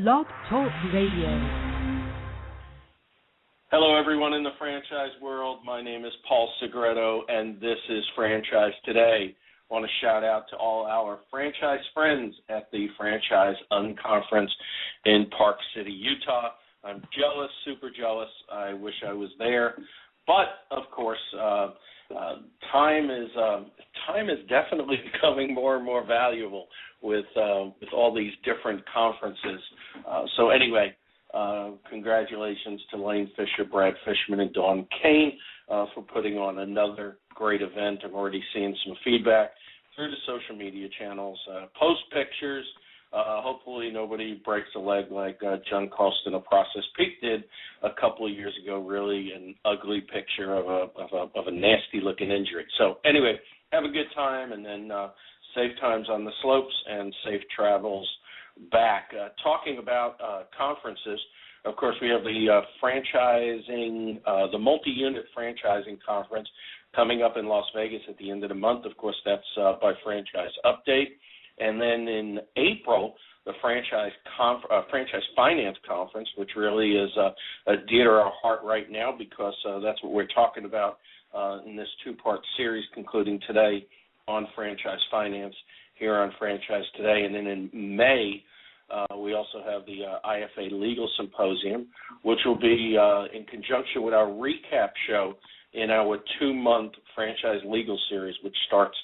Blog Talk Radio. Hello, everyone in the franchise world. My name is Paul Segreto, and this is Franchise Today. I want to shout out to all our franchise friends at the Franchise Unconference in Park City, Utah. I'm jealous, super jealous. I wish I was there. But, of course, time is definitely becoming more and more valuable with all these different conferences. So anyway, congratulations to Lane Fisher, Brad Fishman, and Dawn Kane for putting on another great event. I'm already seeing some feedback through the social media channels. Post pictures. Hopefully nobody breaks a leg like John Colston of Process Peak did a couple of years ago. Really an ugly picture of a nasty-looking injury. So anyway, have a good time, and then safe times on the slopes and safe travels back. Talking about conferences, of course, we have the the multi-unit franchising conference coming up in Las Vegas at the end of the month. Of course, that's by Franchise Update. And then in April, the Franchise Finance Conference, which really is dear to our heart right now because that's what we're talking about in this two-part series concluding today on Franchise Finance here on Franchise Today. And then in May, we also have the IFA Legal Symposium, which will be in conjunction with our recap show in our 2-month franchise legal series, which starts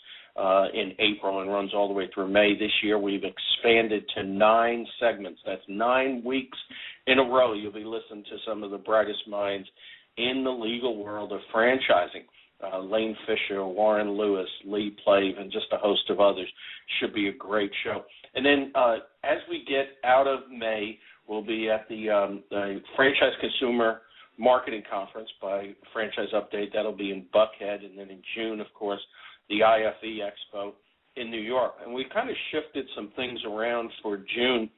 in April and runs all the way through May. This year we've expanded to 9 segments. That's 9 weeks in a row. You'll be listening to some of the brightest minds in the legal world of franchising. Lane Fisher, Warren Lewis, Lee Plave, and just a host of others. Should be a great show. And then as we get out of May, we'll be at the Franchise Consumer Marketing Conference by Franchise Update. That'll be in Buckhead. And then in June, of course, the IFE Expo in New York. And we kind of shifted some things around for June.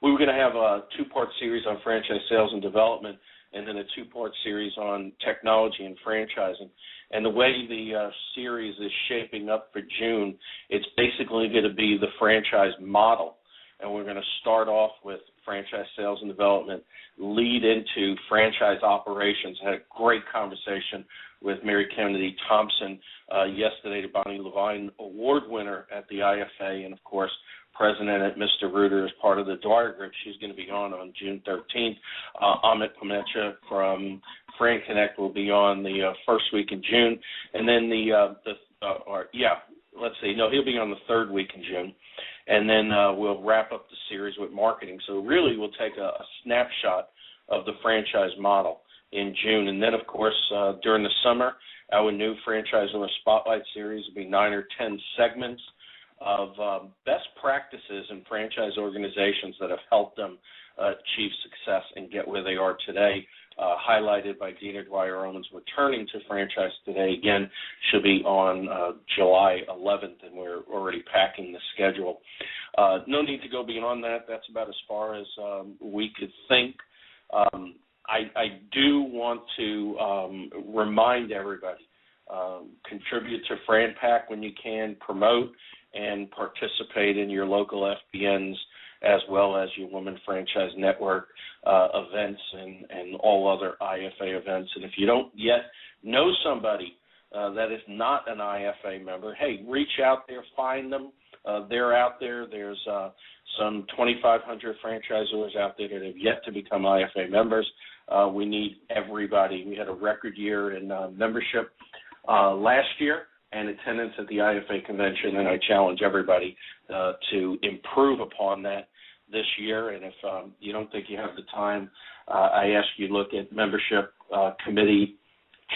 We were going to have a 2-part series on franchise sales and development and then a 2-part series on technology and franchising. And the way the series is shaping up for June, it's basically going to be the franchise model. And we're going to start off with franchise sales and development, lead into franchise operations. I had a great conversation with Mary Kennedy Thompson yesterday, the Bonnie Levine Award winner at the IFA, and, of course, president at Mr. Reuter as part of the Dwyer Group. She's going to be on June 13th. Amit Pamecha from Fran Connect will be on the first week in June. And then he'll be on the 3rd week in June. And then we'll wrap up the series with marketing. So really we'll take a snapshot of the franchise model in June. And then, of course, during the summer, our new Franchisor Spotlight series will be 9 or 10 segments of best practices in franchise organizations that have helped them achieve success and get where they are today, highlighted by Dina Dwyer-Owens returning to Franchise Today. Again, she'll be on July 11th, and we're already packing the schedule. No need to go beyond that. That's about as far as we could think. I do want to remind everybody, contribute to FranPack when you can, promote and participate in your local FBNs as well as your Women Franchise Network events and all other IFA events. And if you don't yet know somebody that is not an IFA member, hey, reach out there, find them. They're out there. There's some 2,500 franchisors out there that have yet to become IFA members. We need everybody. We had a record year in membership last year and attendance at the IFA convention, and I challenge everybody to improve upon that this year. And if you don't think you have the time, I ask you to look at membership committee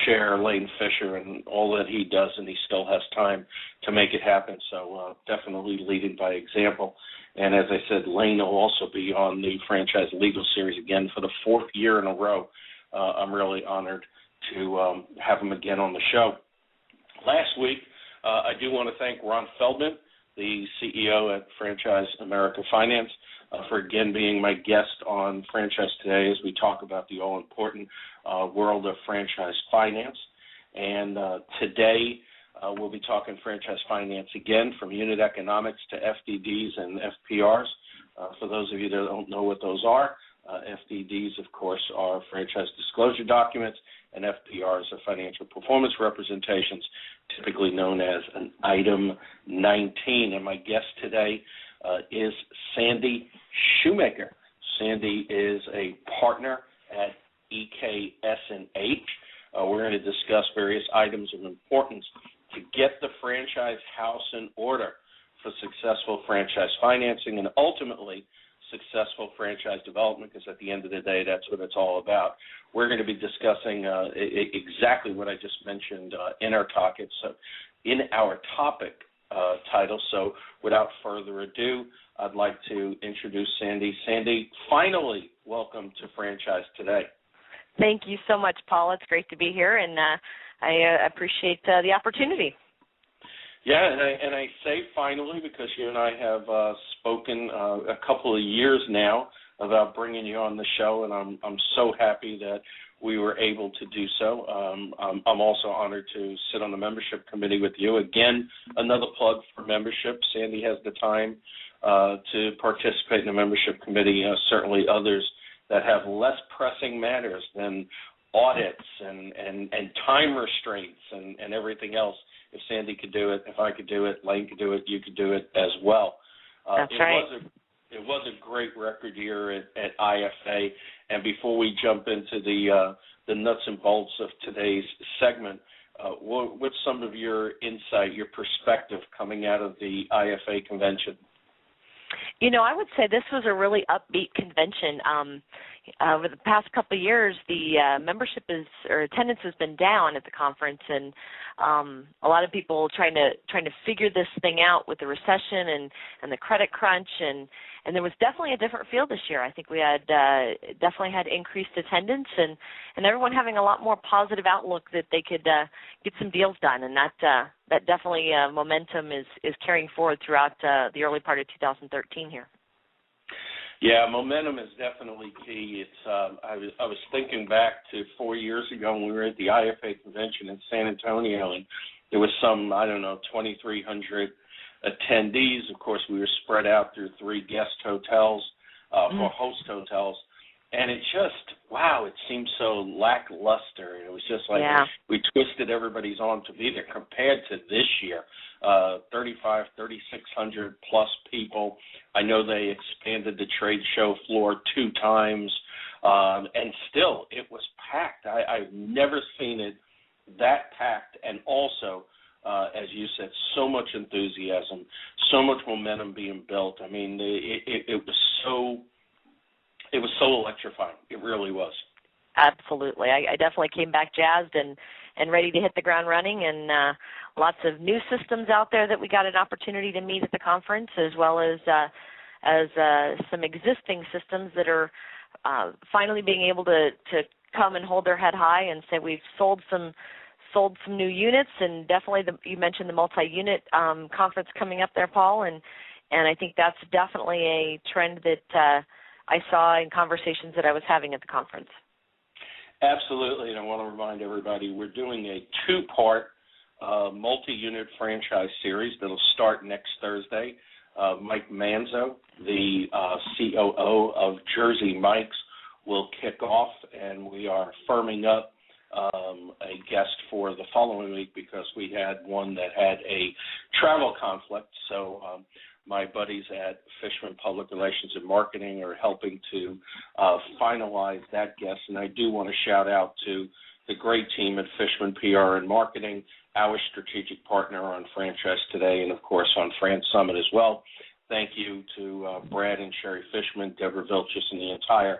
chair Lane Fisher and all that he does, and he still has time to make it happen. So definitely leading by example. And as I said, Lane will also be on the Franchise Legal Series again for the 4th year in a row. I'm really honored to have him again on the show. Last week, I do want to thank Ron Feldman, the CEO at Franchise America Finance, for again being my guest on Franchise Today as we talk about the all-important world of franchise finance. And today we'll be talking franchise finance again, from unit economics to FDDs and FPRs. For those of you that don't know what those are, FDDs, of course, are franchise disclosure documents, and FPRs are financial performance representations, typically known as an Item 19. And my guest today is Sandy Shoemaker. Sandy is a partner at EKS&H. We're going to discuss various items of importance to get the franchise house in order for successful franchise financing and ultimately successful franchise development, because at the end of the day, that's what it's all about. We're going to be discussing exactly what I just mentioned in our topic. So, in our topic title. So, without further ado, I'd like to introduce Sandy. Sandy, finally, welcome to Franchise Today. Thank you so much, Paul. It's great to be here, and I appreciate the opportunity. Yeah, and I say finally because you and I have spoken a couple of years now about bringing you on the show, and I'm so happy that we were able to do so. I'm also honored to sit on the membership committee with you. Again, another plug for membership. Sandy has the time to participate in the membership committee. Certainly others that have less pressing matters than audits and time restraints and everything else. If Sandy could do it, if I could do it, Lane could do it, you could do it as well. That's right. It was a great record year at IFA. And before we jump into the nuts and bolts of today's segment, what's some of your insight, your perspective coming out of the IFA convention? You know, I would say this was a really upbeat convention. Over the past couple of years, the membership attendance has been down at the conference, and a lot of people trying to figure this thing out with the recession and the credit crunch, and there was definitely a different feel this year. I think we had definitely had increased attendance, and everyone having a lot more positive outlook that they could get some deals done, and that definitely momentum is carrying forward throughout the early part of 2013 here. Yeah, momentum is definitely key. It's I was thinking back to 4 years ago when we were at the IFA convention in San Antonio, and there was some, 2,300 attendees. Of course, we were spread out through 3 guest hotels, or host hotels, and it just, it seemed so lackluster. It was just like we twisted everybody's arm to be there compared to this year. 3,600 plus people. I know they expanded the trade show floor 2 times, and still it was packed. I've never seen it that packed, and also, as you said, so much enthusiasm, so much momentum being built. I mean, it was so electrifying. It really was. Absolutely. I definitely came back jazzed and ready to hit the ground running, and lots of new systems out there that we got an opportunity to meet at the conference, as well as some existing systems that are finally being able to come and hold their head high and say we've sold some new units, and definitely you mentioned the multi-unit conference coming up there, Paul, and I think that's definitely a trend that I saw in conversations that I was having at the conference. Absolutely, and I want to remind everybody we're doing a 2-part multi-unit franchise series that'll start next Thursday. Mike Manzo, the COO of Jersey Mike's, will kick off, and we are firming up a guest for the following week because we had one that had a travel conflict. So my buddies at Fishman Public Relations and Marketing are helping to finalize that guest. And I do want to shout out to the great team at Fishman PR and Marketing, our strategic partner on Franchise Today, and, of course, on France Summit as well. Thank you to Brad and Sherry Fishman, Deborah Vilchis, and the entire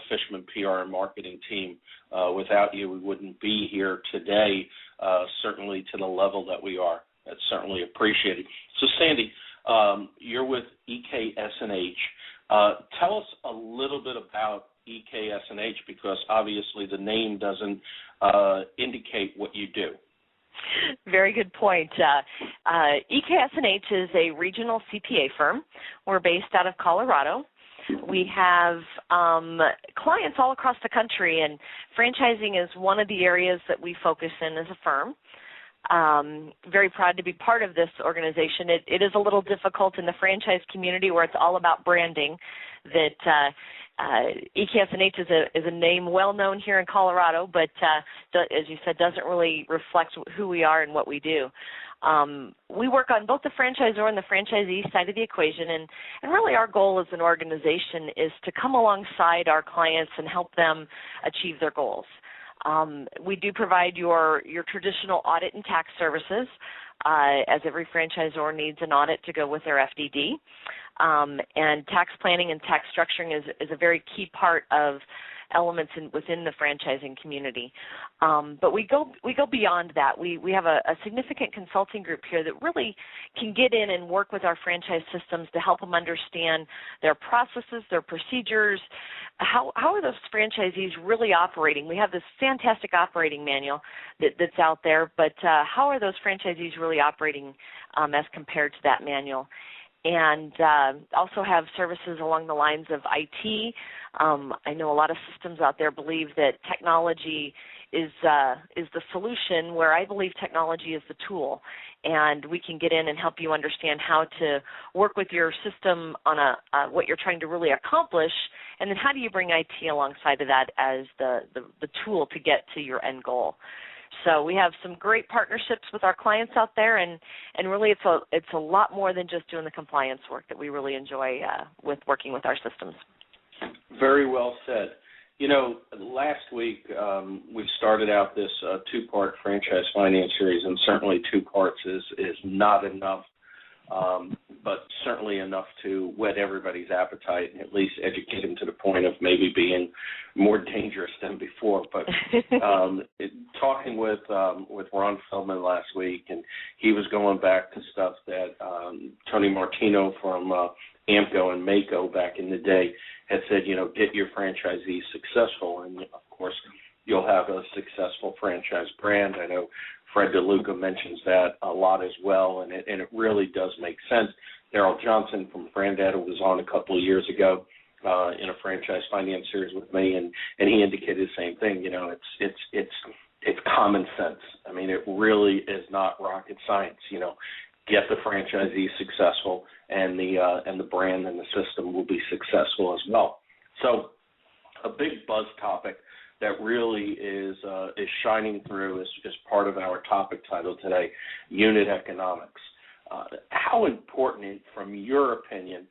Fishman PR and Marketing team. Without you, we wouldn't be here today, certainly to the level that we are. That's certainly appreciated. So, Sandy, you're with EKS&H. Tell us a little bit about EKS&H, because obviously the name doesn't indicate what you do. Very good point. EKS&H is a regional CPA firm. We're based out of Colorado. We have clients all across the country, and franchising is one of the areas that we focus in as a firm. Very proud to be part of this organization. It is a little difficult in the franchise community where it's all about branding. That EKS&H is a name well known here in Colorado, but as you said, doesn't really reflect who we are and what we do. We work on both the franchisor and the franchisee side of the equation, and really our goal as an organization is to come alongside our clients and help them achieve their goals. We do provide your traditional audit and tax services, as every franchisor needs an audit to go with their FDD. And tax planning and tax structuring is a very key part of elements within the franchising community. But we go beyond that. We have a significant consulting group here that really can get in and work with our franchise systems to help them understand their processes, their procedures. How are those franchisees really operating? We have this fantastic operating manual that's out there, but how are those franchisees really operating as compared to that manual? And also have services along the lines of IT. I know a lot of systems out there believe that technology is the solution, where I believe technology is the tool, and we can get in and help you understand how to work with your system on what you're trying to really accomplish, and then how do you bring IT alongside of that as the tool to get to your end goal. So we have some great partnerships with our clients out there, and really it's a lot more than just doing the compliance work that we really enjoy with working with our systems. Very well said. You know, last week we started out this two-part franchise finance series, and certainly 2 parts is not enough, but certainly enough to whet everybody's appetite and at least educate them to the point of maybe being more dangerous than before. But talking with Ron Feldman last week, and he was going back to stuff that Tony Martino from AMCO and Mako back in the day had said, you know, get your franchisees successful, and of course you'll have a successful franchise brand. I know Fred DeLuca mentions that a lot as well, and it really does make sense. Daryl Johnson from Frandad was on a couple of years ago in a franchise finance series with me, and he indicated the same thing. You know, it's common sense. I mean, it really is not rocket science. You know, get the franchisees successful, and the brand and the system will be successful as well. So, a big buzz topic that really is shining through as part of our topic title today, unit economics. How important, from your opinion,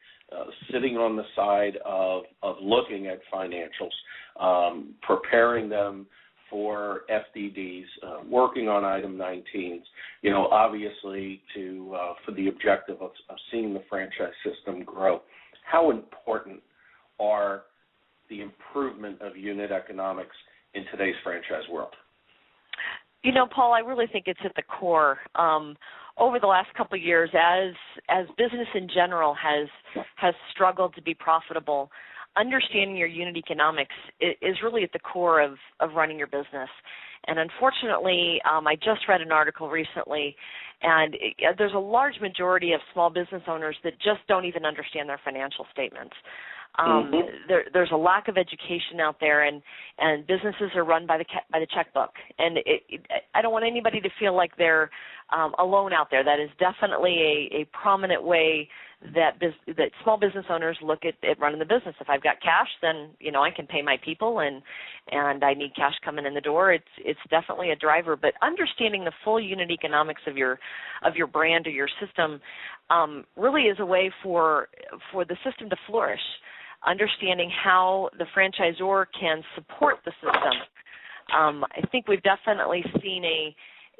sitting on the side of looking at financials, preparing them for FDDs, working on item 19s, you know, obviously for the objective of seeing the franchise system grow. How important are the improvement of unit economics in today's franchise world? You know, Paul, I really think it's at the core. Over the last couple of years, as business in general has struggled to be profitable, understanding your unit economics is really at the core of running your business. And unfortunately, I just read an article recently, and there's a large majority of small business owners that just don't even understand their financial statements. There's a lack of education out there, and businesses are run by the checkbook. And I don't want anybody to feel like they're alone out there. That is definitely a prominent way that small business owners look at running the business. If I've got cash, then you know I can pay my people, and I need cash coming in the door. It's definitely a driver. But understanding the full unit economics of your brand or your system really is a way for the system to flourish. Understanding how the franchisor can support the system. I think we've definitely seen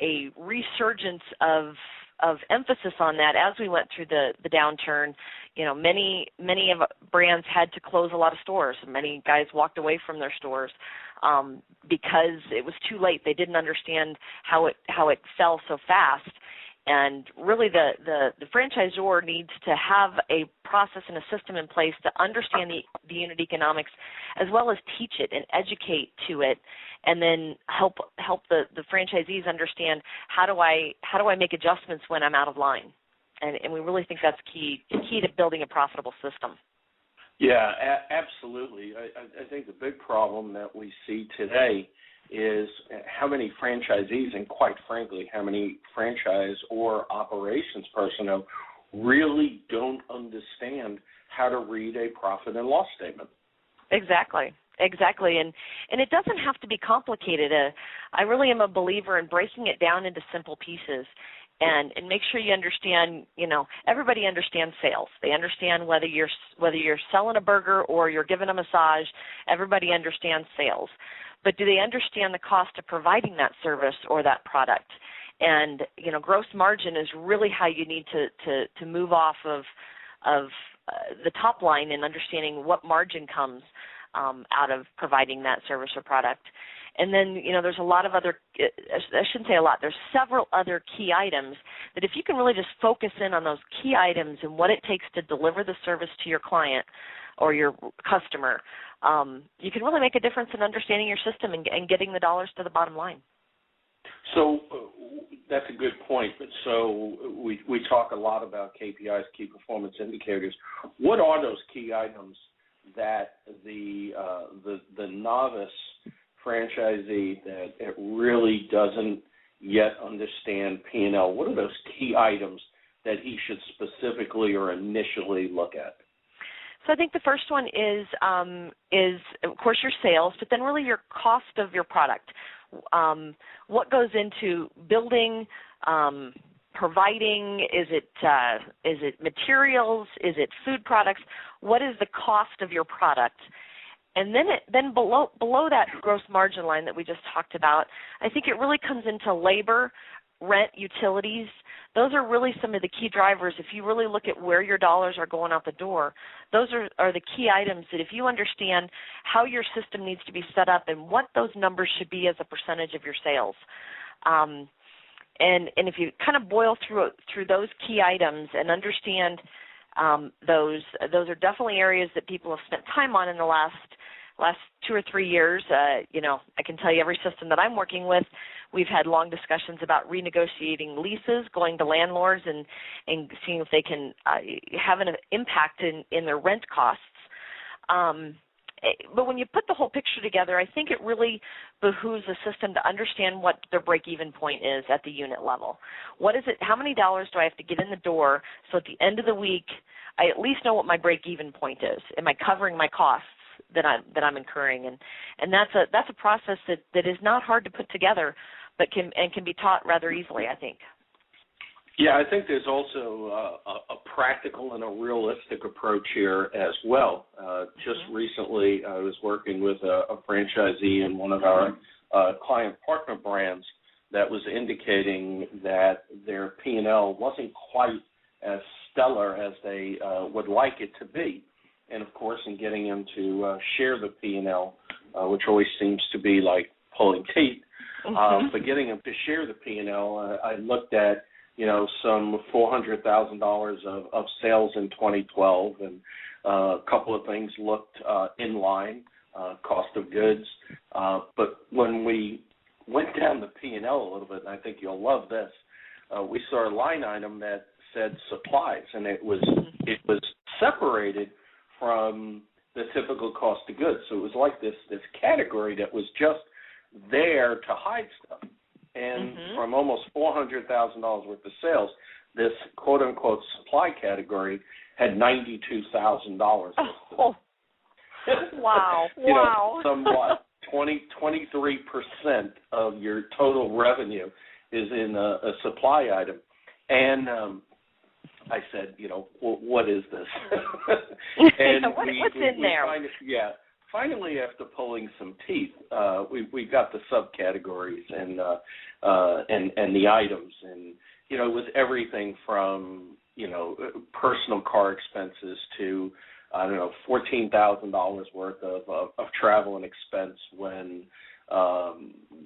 a resurgence of emphasis on that as we went through the downturn. You know, many of brands had to close a lot of stores. Many guys walked away from their stores because it was too late. They didn't understand how it fell so fast. And really the franchisor needs to have a process and a system in place to understand the unit economics, as well as teach it and educate to it, and then help the franchisees understand how do I make adjustments when I'm out of line. And we really think that's key to building a profitable system. Yeah, absolutely. I think the big problem that we see today is how many franchisees and, quite frankly, how many franchise or operations personnel really don't understand how to read a profit and loss statement. Exactly. And it doesn't have to be complicated. I really am a believer in breaking it down into simple pieces and make sure you understand, everybody understands sales. They understand whether you're selling a burger or you're giving a massage, everybody understands sales. But do they understand the cost of providing that service or that product? And, gross margin is really how you need to move off of the top line and understanding what margin comes out of providing that service or product. And then, there's a lot of other, I shouldn't say a lot, there's several other key items that if you can really just focus in on those key items and what it takes to deliver the service to your client or your customer, you can really make a difference in understanding your system and getting the dollars to the bottom line. So that's a good point. So we talk a lot about KPIs, key performance indicators. What are those key items that the novice franchisee that it really doesn't yet understand P&L, what are those key items that he should specifically or initially look at? So I think the first one is of course your sales, but then really your cost of your product. What goes into building, providing? Is it materials? Is it food products? What is the cost of your product? And then below that gross margin line that we just talked about, I think it really comes into labor, rent, utilities. Those are really some of the key drivers. If you really look at where your dollars are going out the door, those are the key items that if you understand how your system needs to be set up and what those numbers should be as a percentage of your sales. And if you kind of boil through those key items and understand those are definitely areas that people have spent time on in the last 2 or 3 years. I can tell you every system that I'm working with, we've had long discussions about renegotiating leases, going to landlords and seeing if they can have an impact in their rent costs. But when you put the whole picture together, I think it really behooves a system to understand what their break-even point is at the unit level. What is it? How many dollars do I have to get in the door so at the end of the week I at least know what my break-even point is? Am I covering my costs that I'm incurring? And that's a process that is not hard to put together, but can be taught rather easily, I think. Yeah, I think there's also a practical and a realistic approach here as well. Just recently, I was working with a franchisee in one of our client partner brands that was indicating that their P&L wasn't quite as stellar as they would like it to be. And, of course, in getting them to share the P&L, which always seems to be like pulling teeth, but getting them to share the P&L, I looked at some $400,000 of sales in 2012, and a couple of things looked in line, cost of goods. But when we went down the P&L a little bit, and I think you'll love this, we saw a line item that said supplies, and it was separated from the typical cost of goods. So it was like this category that was just there to hide stuff. And from almost $400,000 worth of sales, this quote-unquote supply category had $92,000. Oh. Wow. Wow. Somewhat. 23% of your total revenue is in a supply item. And I said, what is this? And what's in there? Finally, after pulling some teeth, we got the subcategories and the items, and it was everything from personal car expenses to $14,000 worth of travel and expense when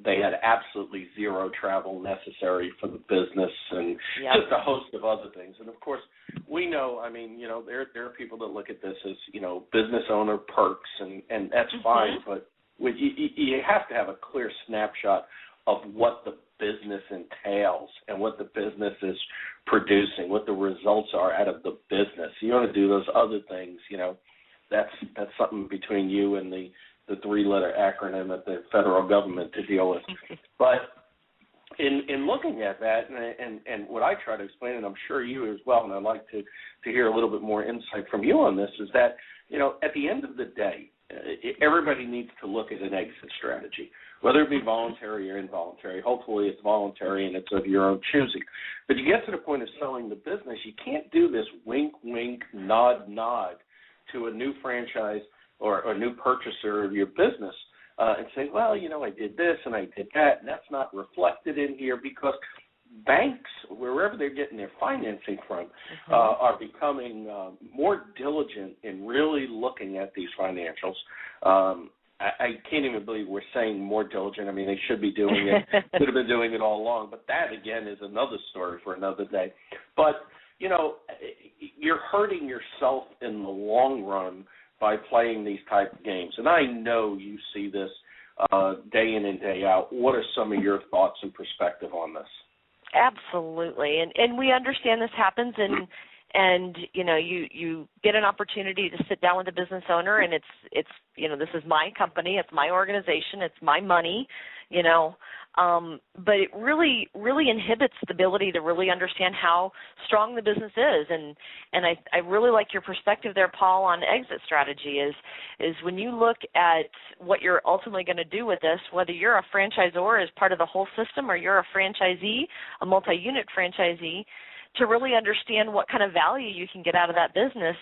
they had absolutely zero travel necessary for the business, and just a host of other things. And of course, we know, there are people that look at this as, business owner perks, and that's fine, but you have to have a clear snapshot of what the business entails and what the business is producing, what the results are out of the business. You want to do those other things, that's something between you and the three-letter acronym at the federal government to deal with. But in looking at that, and what I try to explain, and I'm sure you as well, and I'd like to hear a little bit more insight from you on this, is that, at the end of the day, everybody needs to look at an exit strategy, whether it be voluntary or involuntary. Hopefully it's voluntary and it's of your own choosing. But you get to the point of selling the business, you can't do this wink, wink, nod, nod to a new franchise or a new purchaser of your business and say, well, I did this and I did that, and that's not reflected in here, because banks, wherever they're getting their financing from, are becoming more diligent in really looking at these financials. I can't even believe we're saying more diligent. I mean, they should be doing it, should have been doing it all along. But that, again, is another story for another day. But, you're hurting yourself in the long run by playing these type of games. And I know you see this day in and day out. What are some of your thoughts and perspective on this? Absolutely, and we understand this happens, and you get an opportunity to sit down with a business owner, and it's this is my company, it's my organization, it's my money, but it really inhibits the ability to really understand how strong the business is, and I really like your perspective there, Paul, on exit strategy. Is when you look at what you're ultimately going to do with this, whether you're a franchisor as part of the whole system or you're a franchisee, a multi-unit franchisee, to really understand what kind of value you can get out of that business,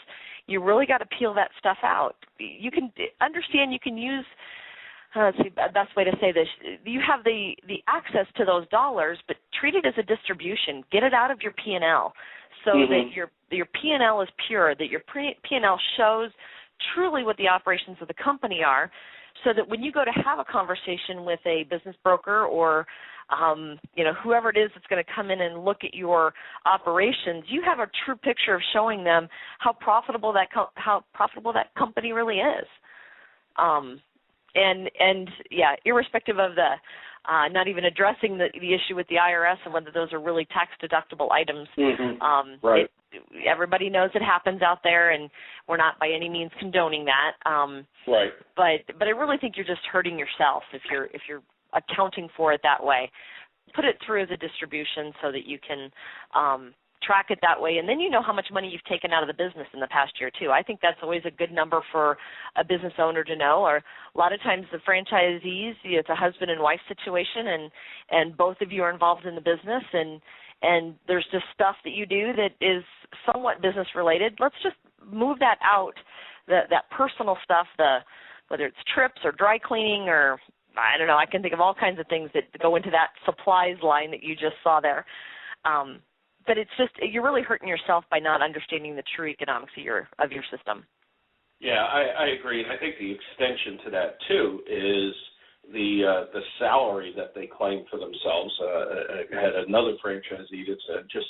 you really got to peel that stuff out. You can understand, you can use, let's see, the best way to say this, you have the access to those dollars, but treat it as a distribution. Get it out of your P&L so that your P&L is pure, that your P&L shows truly what the operations of the company are, so that when you go to have a conversation with a business broker or whoever it is that's going to come in and look at your operations, you have a true picture of showing them how profitable that company really is. Irrespective of the not even addressing the issue with the IRS and whether those are really tax deductible items. Right. Everybody knows it happens out there, and we're not by any means condoning that. Right. But I really think you're just hurting yourself if you're accounting for it that way. Put it through as a distribution so that you can track it that way, and then you know how much money you've taken out of the business in the past year too. I think that's always a good number for a business owner to know. Or a lot of times the franchisees, it's a husband and wife situation, and both of you are involved in the business, and there's just stuff that you do that is somewhat business related. Let's just move that out, that personal stuff, whether it's trips or dry cleaning or I don't know, I can think of all kinds of things that go into that supplies line that you just saw there. But it's just, you're really hurting yourself by not understanding the true economics of your system. Yeah, I agree. And I think the extension to that, too, is the salary that they claim for themselves. I had another franchisee that said just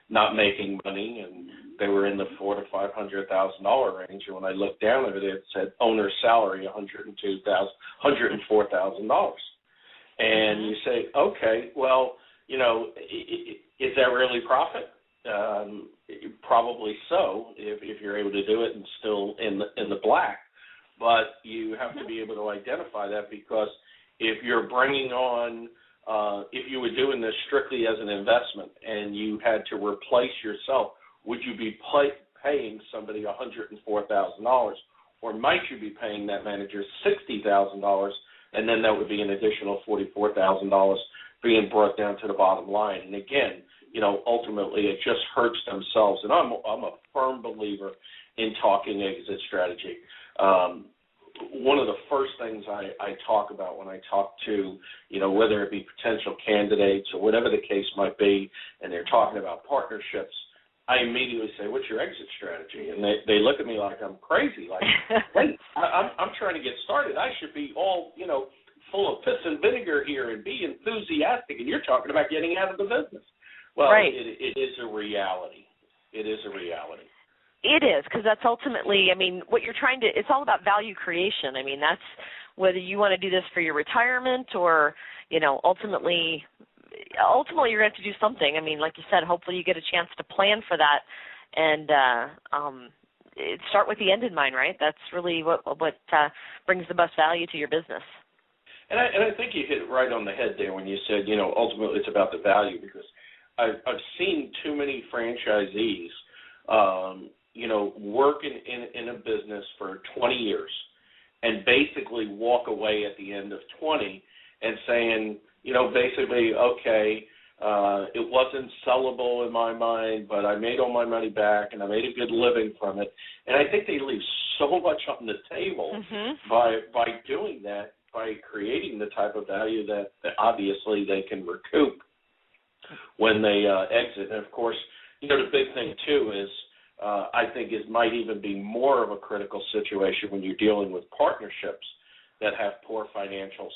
not making money, and they were in the $400,000 to $500,000 range. And when I looked down at it, it said owner's salary $104,000. And you say, okay, well, is that really profit? Probably so, if you're able to do it and still in the black. But you have to be able to identify that, because if you're bringing on, if you were doing this strictly as an investment and you had to replace yourself, would you be paying somebody $104,000, or might you be paying that manager $60,000, and then that would be an additional $44,000 being brought down to the bottom line? And again, ultimately it just hurts themselves. And I'm a firm believer in talking exit strategy. One of the first things I talk about when I talk to, whether it be potential candidates or whatever the case might be, and they're talking about partnerships, I immediately say, what's your exit strategy? And they look at me like I'm crazy. Like, wait, I'm trying to get started. I should be all, full of piss and vinegar here and be enthusiastic, and you're talking about getting out of the business. Well, right. It is a reality. It is a reality. It is, because that's ultimately, what you're trying to, it's all about value creation. That's whether you want to do this for your retirement or, ultimately you're going to have to do something. Like you said, hopefully you get a chance to plan for that and start with the end in mind, right? That's really what brings the most value to your business. And I think you hit it right on the head there when you said, ultimately it's about the value, because I've seen too many franchisees, work in a business for 20 years and basically walk away at the end of 20 and saying, basically, okay, it wasn't sellable in my mind, but I made all my money back and I made a good living from it. And I think they leave so much on the table by doing that, by creating the type of value that obviously they can recoup when they exit. And, of course, the big thing, too, is I think it might even be more of a critical situation when you're dealing with partnerships that have poor financials.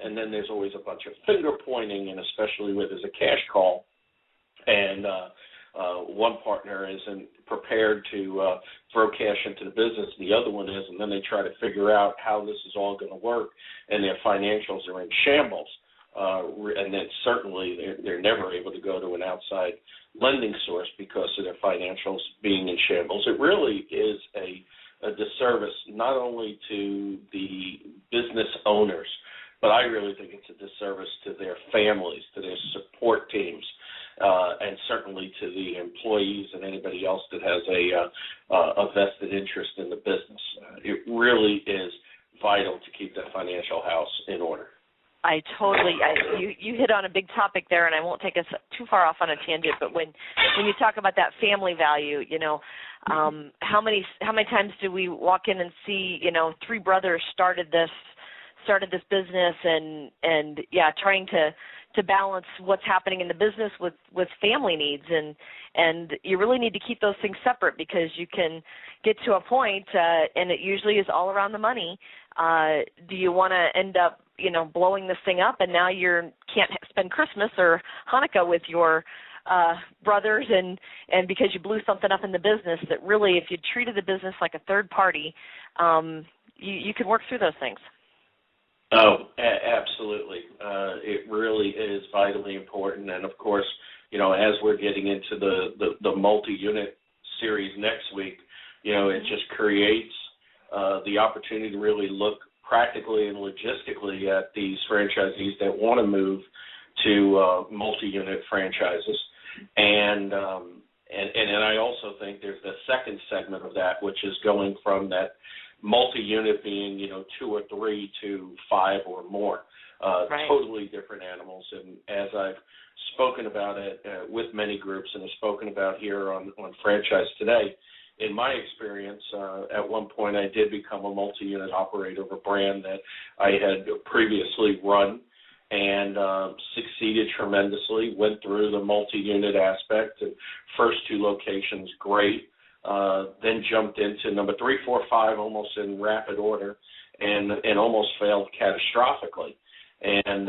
And then there's always a bunch of finger pointing, and especially with as a cash call. And one partner isn't prepared to throw cash into the business, and the other one is, and then they try to figure out how this is all going to work, and their financials are in shambles. And then certainly they're never able to go to an outside lending source because of their financials being in shambles. It really is a disservice not only to the business owners, but I really think it's a disservice to their families, to their support teams, and certainly to the employees and anybody else that has a vested interest in the business. It really is vital to keep that financial house in order. You hit on a big topic there, and I won't take us too far off on a tangent, but when you talk about that family value, how many times do we walk in and see, three brothers started this business and trying to balance what's happening in the business with family needs, and you really need to keep those things separate, because you can get to a point, and it usually is all around the money. Do you want to end up blowing this thing up, and now you can't spend Christmas or Hanukkah with your brothers, and because you blew something up in the business? That really, if you treated the business like a third party, you could work through those things. Oh, absolutely. It really is vitally important. And, of course, as we're getting into the multi-unit series next week, it just creates the opportunity to really look practically and logistically at these franchisees that want to move to multi-unit franchises. And I also think there's the second segment of that, which is going from that multi-unit being, 2 or 3 to 5 or more. Right. Totally different animals. And as I've spoken about it with many groups and have spoken about here on Franchise Today, in my experience, at one point I did become a multi-unit operator of a brand that I had previously run and succeeded tremendously, went through the multi-unit aspect. And first 2 locations, great. Then jumped into number 3, 4, 5 almost in rapid order, and almost failed catastrophically. And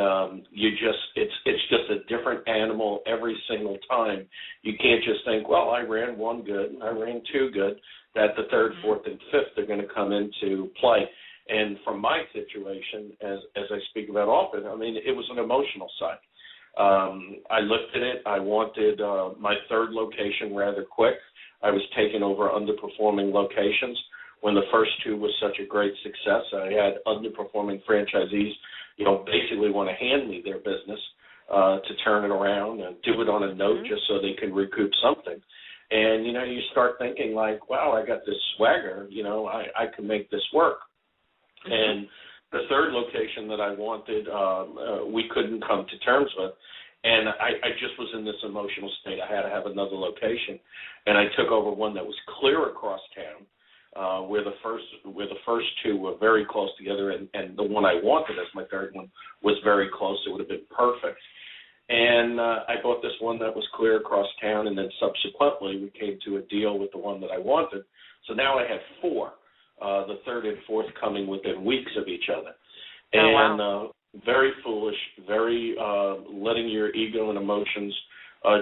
it's just a different animal every single time. You can't just think, well, I ran 1 good, I ran 2 good, that the 3rd, 4th, and 5th are going to come into play. And from my situation, as I speak about often, I mean, it was an emotional side. I looked at it. I wanted my 3rd location rather quick. I was taking over underperforming locations. When the first 2 was such a great success, I had underperforming franchisees, basically want to hand me their business to turn it around and do it on a note just so they can recoup something. And, you start thinking like, wow, I got this swagger, I can make this work. And the 3rd location that I wanted, we couldn't come to terms with. And I just was in this emotional state. I had to have another location. And I took over one that was clear across town, where the first 2 were very close together, and the one I wanted as my 3rd one was very close. It would have been perfect. And I bought this one that was clear across town, and then subsequently we came to a deal with the one that I wanted. So now I had 4, the 3rd and 4th coming within weeks of each other. And wow. Very foolish, very letting your ego and emotions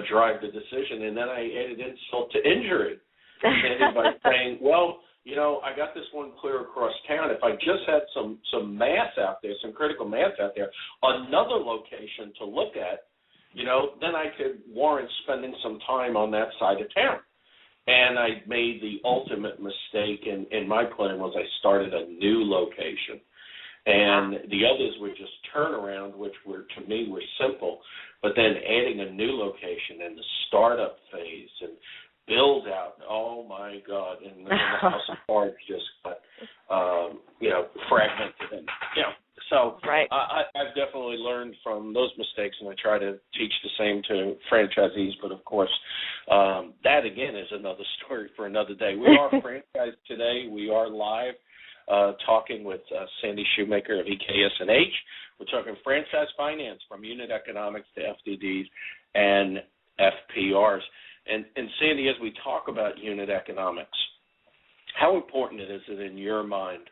drive the decision. And then I added insult to injury by saying, well, I got this one clear across town. If I just had some mass out there, some critical mass out there, another location to look at, then I could warrant spending some time on that side of town. And I made the ultimate mistake in my plan was I started a new location. And the others were just turnaround, which were, to me, were simple. But then adding a new location and the startup phase and build out, oh my God, and the house of cards just got, fragmented. And, so right. I've definitely learned from those mistakes, and I try to teach the same to franchisees. But, of course, that, again, is another story for another day. We are franchised today. We are live talking with Sandy Shoemaker of EKS&H. We're talking franchise finance from unit economics to FDDs and FPRs. And Sandy, as we talk about unit economics, how important is it in your mind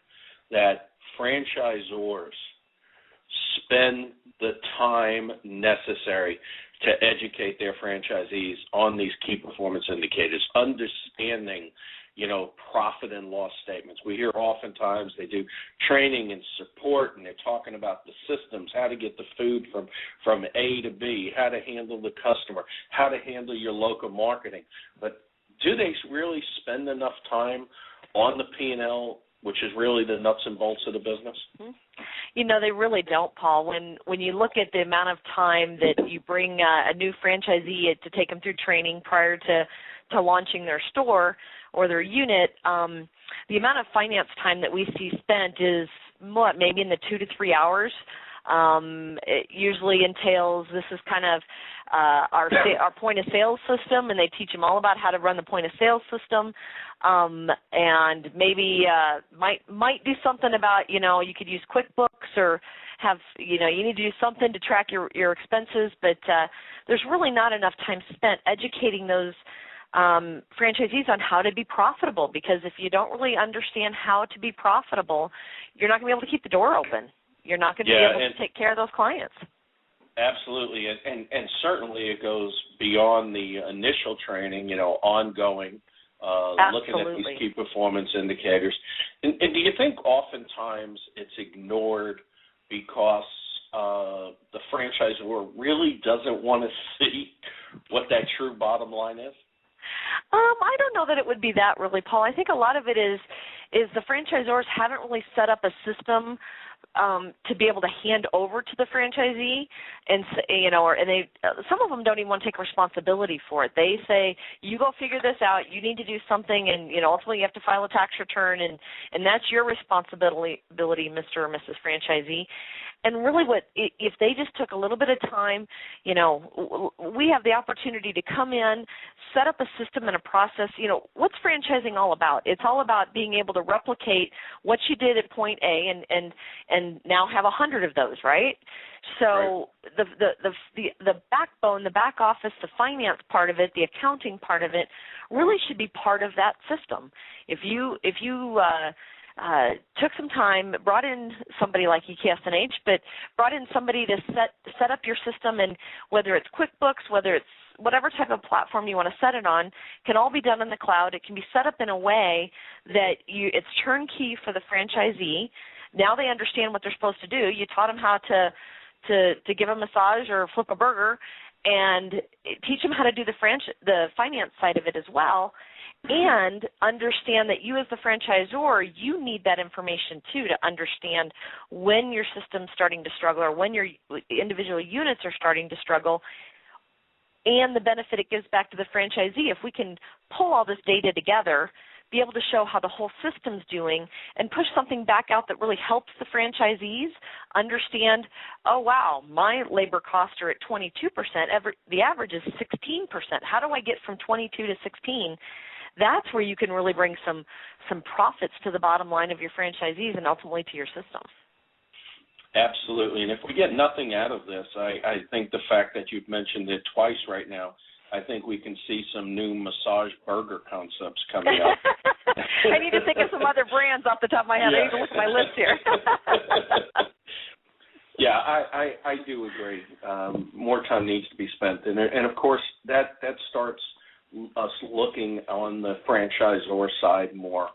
that franchisors spend the time necessary to educate their franchisees on these key performance indicators, understanding, profit and loss statements? We hear oftentimes they do training and support, and they're talking about the systems, how to get the food from A to B, how to handle the customer, how to handle your local marketing. But do they really spend enough time on the P&L, which is really the nuts and bolts of the business? They really don't, Paul. When you look at the amount of time that you bring a new franchisee to take them through training prior to launching their store or their unit, the amount of finance time that we see spent is maybe in the 2 to 3 hours. It usually entails, this is kind of our point of sale system, and they teach them all about how to run the point of sale system, and maybe might do something about, you could use QuickBooks or have, you need to do something to track your expenses, but there's really not enough time spent educating those franchisees on how to be profitable, because if you don't really understand how to be profitable, you're not going to be able to keep the door open. You're not going to be able to take care of those clients. Absolutely, and certainly it goes beyond the initial training, ongoing, looking at these key performance indicators. And do you think oftentimes it's ignored because the franchisor really doesn't want to see what that true bottom line is? I don't know that it would be that really, Paul. I think a lot of it is the franchisors haven't really set up a system to be able to hand over to the franchisee, and they some of them don't even want to take responsibility for it. They say, you go figure this out, you need to do something, and ultimately you have to file a tax return, and that's your responsibility, Mr. or Mrs. Franchisee. And really if they just took a little bit of time, we have the opportunity to come in, set up a system and a process. What's franchising all about? It's all about being able to replicate what you did at point A and now have 100 of those, right? So right. The backbone, the back office, the finance part of it, the accounting part of it really should be part of that system. If you took some time, brought in somebody like EKS&H, but brought in somebody to set up your system, and whether it's QuickBooks, whether it's whatever type of platform you want to set it on, can all be done in the cloud. It can be set up in a way that it's turnkey for the franchisee. Now they understand what they're supposed to do. You taught them how to give a massage or flip a burger, and teach them how to do the finance side of it as well. And understand that you as the franchisor, you need that information too to understand when your system's starting to struggle or when your individual units are starting to struggle, and the benefit it gives back to the franchisee. If we can pull all this data together, be able to show how the whole system's doing, and push something back out that really helps the franchisees understand, oh, wow, my labor costs are at 22%. The average is 16%. How do I get from 22 to 16? That's where you can really bring some profits to the bottom line of your franchisees and ultimately to your system. Absolutely. And if we get nothing out of this, I think the fact that you've mentioned it twice right now, I think we can see some new massage burger concepts coming up. I need to think of some other brands off the top of my head. I need to look at my list here. Yeah, I do agree. More time needs to be spent. And of course, that starts us looking on the franchisor side more.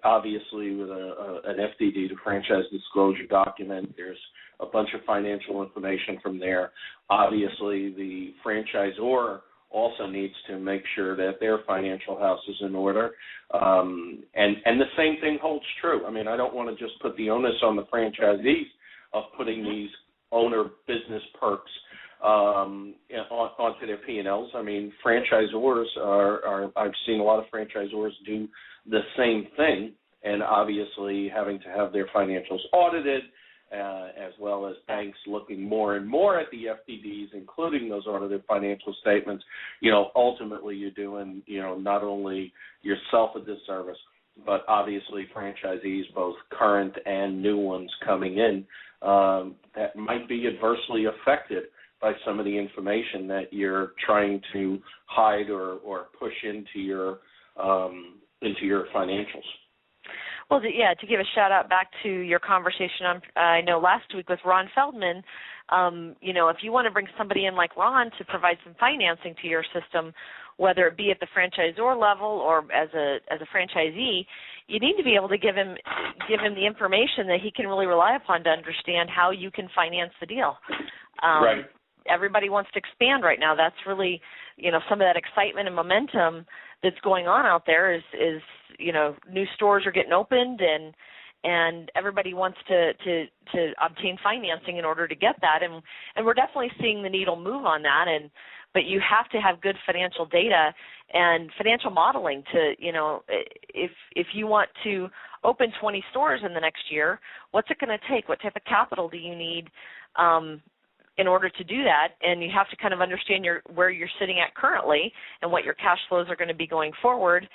Obviously, with an FDD, the franchise disclosure document, there's a bunch of financial information from there. Obviously, the franchisor also needs to make sure that their financial house is in order. And the same thing holds true. I mean, I don't want to just put the onus on the franchisees of putting these owner business perks onto their P&Ls. I mean, franchisors I've seen a lot of franchisors do the same thing, and obviously having to have their financials audited, as well as banks looking more and more at the FDDs, including those audited financial statements. Ultimately you're doing, not only yourself a disservice, but obviously franchisees, both current and new ones coming in, that might be adversely affected by some of the information that you're trying to hide or push into your financials. Well, to give a shout-out back to your conversation I know last week with Ron Feldman, if you want to bring somebody in like Ron to provide some financing to your system, whether it be at the franchisor level or as a franchisee, you need to be able to give him the information that he can really rely upon to understand how you can finance the deal. Right. Everybody wants to expand right now. That's really, some of that excitement and momentum that's going on out there is new stores are getting opened and everybody wants to obtain financing in order to get that, and we're definitely seeing the needle move on that, but you have to have good financial data and financial modeling to, if you want to open 20 stores in the next year, what's it going to take? What type of capital do you need in order to do that? And you have to kind of understand where you're sitting at currently and what your cash flows are going to be going forward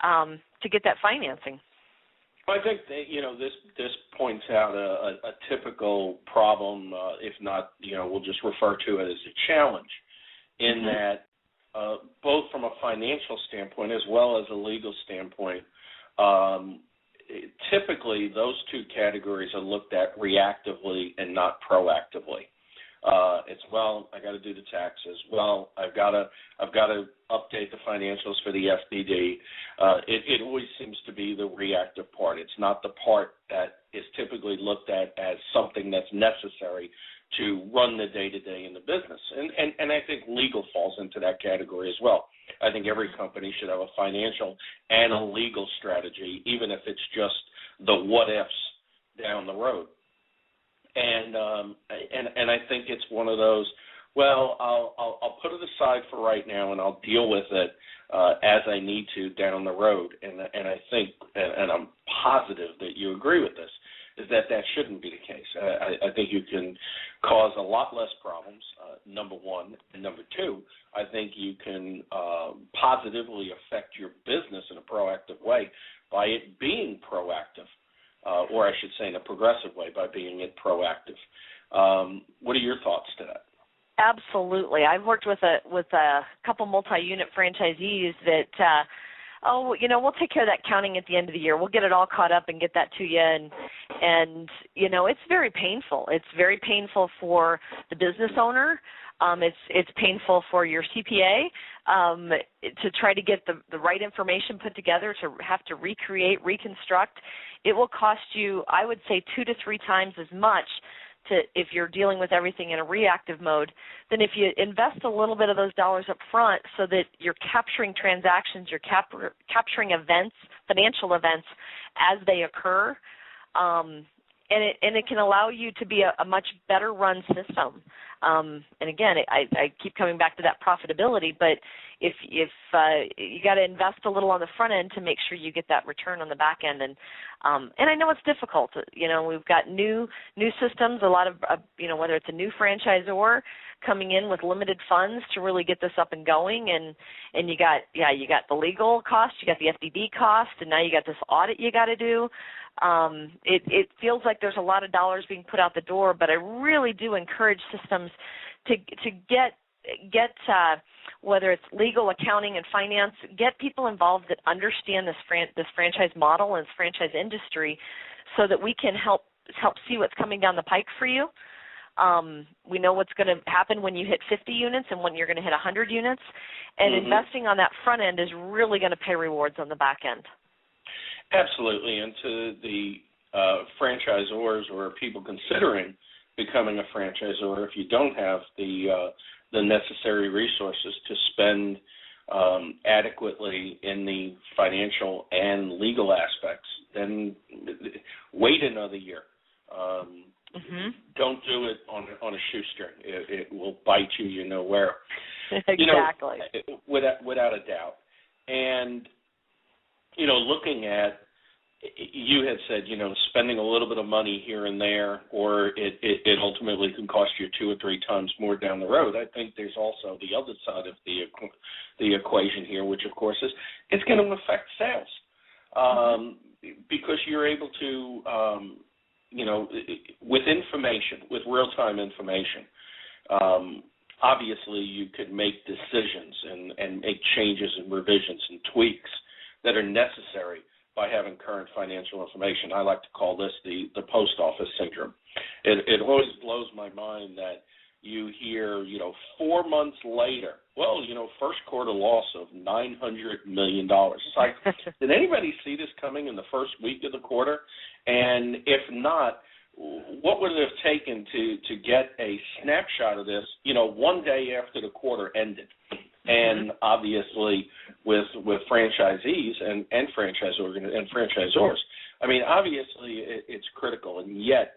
to get that financing. Well, I think that, this points out a typical problem, if not, we'll just refer to it as a challenge, in that both from a financial standpoint as well as a legal standpoint, typically those two categories are looked at reactively and not proactively. It's, I got to do the taxes. I've got to update the financials for the FDD. It always seems to be the reactive part. It's not the part that is typically looked at as something that's necessary to run the day-to-day in the business. And I think legal falls into that category as well. I think every company should have a financial and a legal strategy, even if it's just the what-ifs down the road. And I think it's one of those, I'll put it aside for right now and I'll deal with it as I need to down the road. And I think, and I'm positive that you agree with this, is that shouldn't be the case. I think you can cause a lot less problems, number one. And number two, I think you can positively affect your business in a proactive way by it being proactive. Or I should say in a progressive way by being it proactive. What are your thoughts to that? Absolutely. I've worked with a couple multi-unit franchisees that, we'll take care of that counting at the end of the year. We'll get it all caught up and get that to you. And it's very painful. It's very painful for the business owner. It's painful for your CPA to try to get the right information put together, to have to recreate, reconstruct. It will cost you, I would say, 2 to 3 times as much if you're dealing with everything in a reactive mode than if you invest a little bit of those dollars up front so that you're capturing transactions, you're capturing events, financial events as they occur. And it can allow you to be a much better run system. And again, I keep coming back to that profitability, but if you got to invest a little on the front end to make sure you get that return on the back end. And I know it's difficult. We've got new systems, a lot of, whether it's a new franchisor coming in with limited funds to really get this up and going. And you got the legal cost, you got the FDD cost, and now you got this audit you got to do. It feels like there's a lot of dollars being put out the door, but I really do encourage systems to get whether it's legal, accounting, and finance, get people involved that understand this franchise model and this franchise industry, so that we can help see what's coming down the pike for you. We know what's going to happen when you hit 50 units and when you're going to hit 100 units, and investing on that front end is really going to pay rewards on the back end. Absolutely, and to the franchisors or people considering becoming a franchisor, if you don't have the the necessary resources to spend adequately in the financial and legal aspects, then wait another year. Don't do it on a shoestring. It will bite you, you know where. Exactly. Without a doubt. And, looking at, you had said, spending a little bit of money here and there, or it ultimately can cost you 2 or 3 times more down the road. I think there's also the other side of the equation here, which, of course, is it's going to affect sales because you're able to, with information, with real-time information, obviously you could make decisions and make changes and revisions and tweaks that are necessary by having current financial information. I like to call this the post office syndrome. It always blows my mind that you hear, 4 months later, first quarter loss of $900 million. It's like, did anybody see this coming in the first week of the quarter? And if not, what would it have taken to get a snapshot of this, one day after the quarter ended? And obviously with franchisees and franchisors, I mean, obviously it's critical, and yet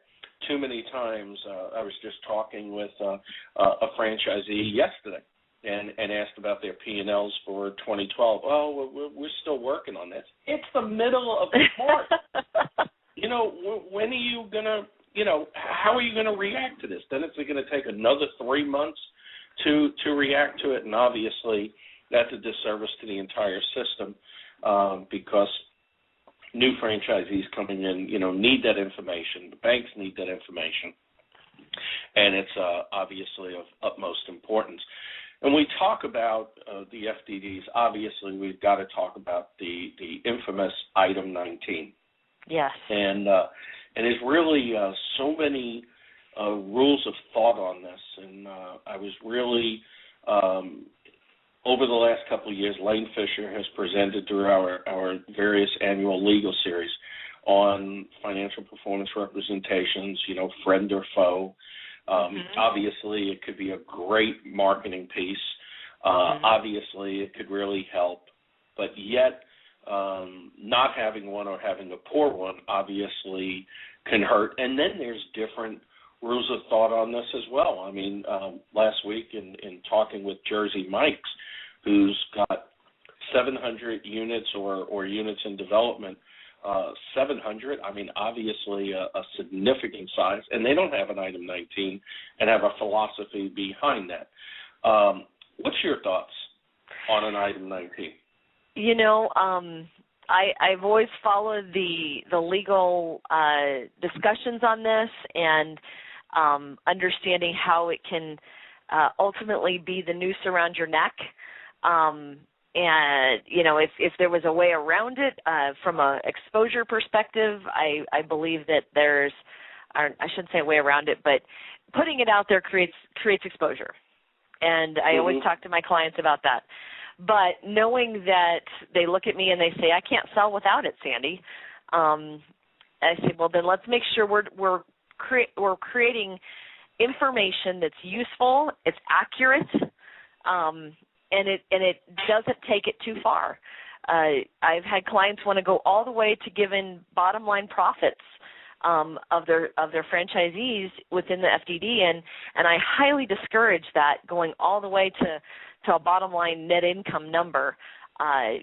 too many times I was just talking with a franchisee yesterday and asked about their P&Ls for 2012. Oh, we're still working on this. It's the middle of March. When are you going to, how are you going to react to this? Then it's going to take another 3 months to react to it, and obviously that's a disservice to the entire system because new franchisees coming in, need that information. The banks need that information, and it's obviously of utmost importance. And we talk about the FDDs. Obviously, we've got to talk about the infamous Item 19. Yes. And there's really so many rules of thought on this, and I was really over the last couple of years, Lane Fisher has presented through our various annual legal series on financial performance representations, friend or foe. Obviously, it could be a great marketing piece. Obviously, it could really help, but yet not having one or having a poor one obviously can hurt. And then there's different rules of thought on this as well. I mean, last week in talking with Jersey Mike's, who's got 700 units or units in development, 700, I mean, obviously a significant size, and they don't have an Item 19 and have a philosophy behind that. What's your thoughts on an Item 19? I've always followed the legal discussions on this and understanding how it can ultimately be the noose around your neck. And, if there was a way around it from an exposure perspective, I believe that there's, I shouldn't say a way around it, but putting it out there creates exposure. And I always talk to my clients about that. But knowing that they look at me and they say, I can't sell without it, Sandy, I say, well, then let's make sure we're creating information that's useful, it's accurate, and it doesn't take it too far. I've had clients want to go all the way to giving bottom line profits of their franchisees within the FDD, and I highly discourage that, going all the way to a bottom line net income number. I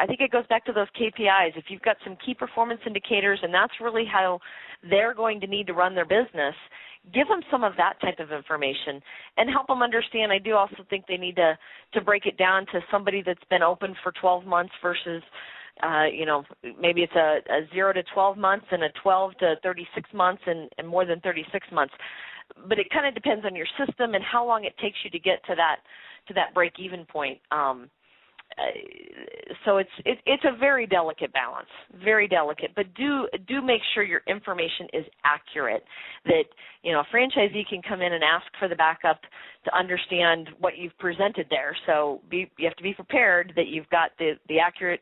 think it goes back to those KPIs. If you've got some key performance indicators, and that's really how they're going to need to run their business, give them some of that type of information and help them understand. I do also think they need to break it down to somebody that's been open for 12 months versus, maybe it's a 0 to 12 months and a 12 to 36 months and more than 36 months. But it kind of depends on your system and how long it takes you to get to that break-even point. So it's a very delicate balance, very delicate. But do make sure your information is accurate. That a franchisee can come in and ask for the backup to understand what you've presented there. So you have to be prepared that you've got the accurate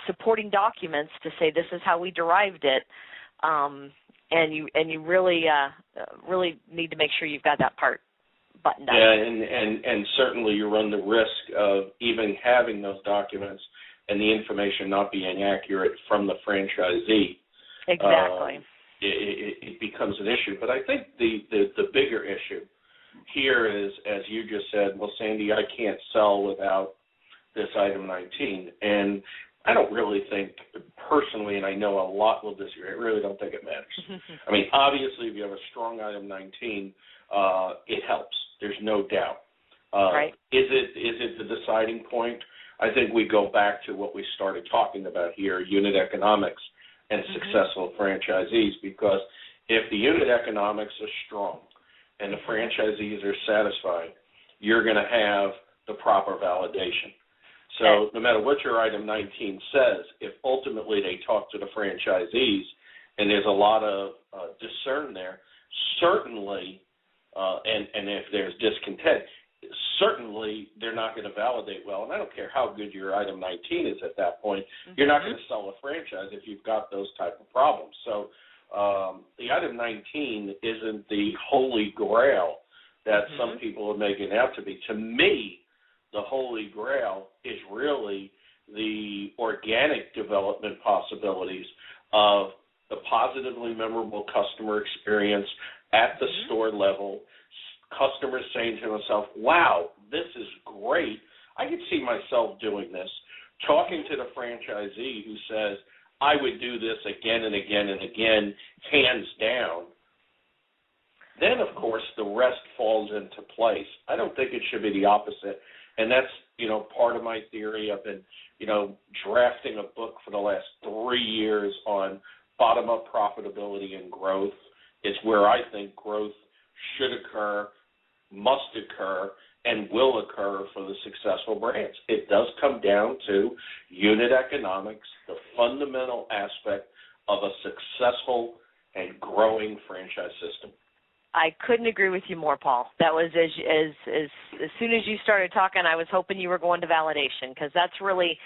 supporting documents to say this is how we derived it. And you really need to make sure you've got that part buttoned up. Yeah, and certainly you run the risk of even having those documents and the information not being accurate from the franchisee. Exactly. It becomes an issue. But I think the bigger issue here is, as you just said, well, Sandy, I can't sell without this item 19. And I don't really think, personally, and I know a lot will disagree, I really don't think it matters. I mean, obviously, if you have a strong item 19, it helps. There's no doubt. Right. Is it the deciding point? I think we go back to what we started talking about here, unit economics and successful franchisees, because if the unit economics are strong and the franchisees are satisfied, you're going to have the proper validation. So no matter what your item 19 says, if ultimately they talk to the franchisees and there's a lot of discern there, certainly, and if there's discontent, certainly they're not going to validate well. And I don't care how good your item 19 is at that point, you're not going to sell a franchise if you've got those type of problems. So the item 19 isn't the holy grail that some people are making it out to be. To me, the holy grail is really the organic development possibilities of the positively memorable customer experience at the store level, customers saying to themselves, wow, this is great. I could see myself doing this. Talking to the franchisee who says, I would do this again and again and again, hands down. Then, of course, the rest falls into place. I don't think it should be the opposite. And that's, part of my theory. I've been, drafting a book for the last 3 years on bottom-up profitability and growth. It's where I think growth should occur, must occur, and will occur for the successful brands. It does come down to unit economics, the fundamental aspect of a successful and growing franchise system. I couldn't agree with you more, Paul. That was as soon as you started talking, I was hoping you were going to validation, because that's really,